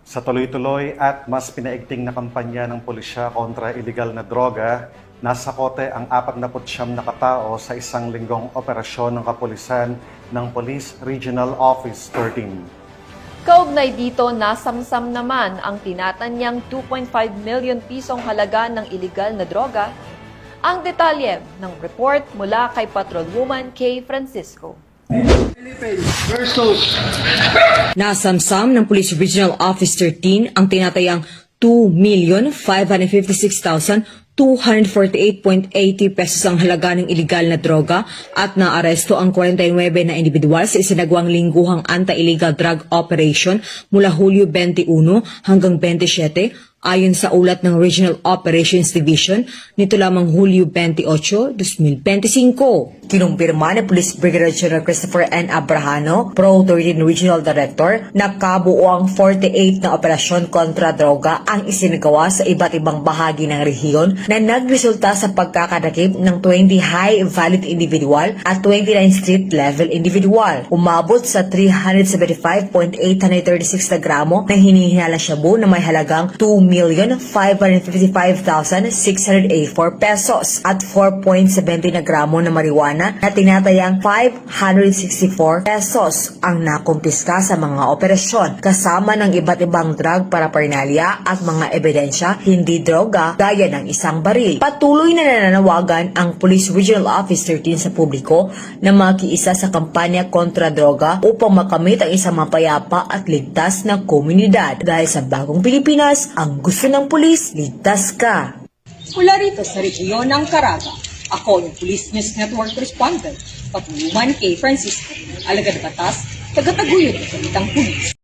Sa tuloy-tuloy at mas pinaigting na kampanya ng pulisya kontra iligal na droga, nasa kote ang 49 na katao sa isang linggong operasyon ng kapulisan ng Police Regional Office 13. Kaugnay dito, nasamsam naman ang tinatanyang 2.5 million pisong halaga ng iligal na droga. Ang detalye ng report mula kay Patrolwoman Kay Francisco. Nasamsam ng Police Regional Office 13 ang tinatayang 2,556,248.80 pesos ang halaga ng iligal na droga at naaresto ang 49 na individual sa isinagawang lingguhang anti-illegal drug operation mula Hulyo 21 hanggang 27 ayon sa ulat ng Regional Operations Division nito lamang Hulyo 28, 2025. Kinumpirma ni Police Brigadier General Christopher N. Abrahano, Pro 13 Regional Director, na kabuo ang 48 na operasyon kontra droga ang isinagawa sa iba't ibang bahagi ng rehiyon na nagresulta sa pagkakadakip ng 20 high-valid individual at 29 street-level individual. Umabot sa 375.836 na gramo na hinihinala shabu na may halagang 2,555,684 pesos at 4.70 na gramo na marijuana na tinatayang 564 pesos ang nakumpiska sa mga operasyon kasama ng iba't ibang drug paraphernalia at mga ebidensya hindi droga gaya ng isang baril. Patuloy na nananawagan ang Police Regional Office 13 sa publiko na makiisa sa kampanya kontra droga upang makamit ang isang mapayapa at ligtas na komunidad. Dahil sa bagong Pilipinas, ang gusto ng pulis, ligtas ka. Mula rito sa rehiyon ng Caraga, ako yung Police News Network Respondent, Patrolwoman Kay Francisco, alagad batas, tagataguyod ng salitang pulis.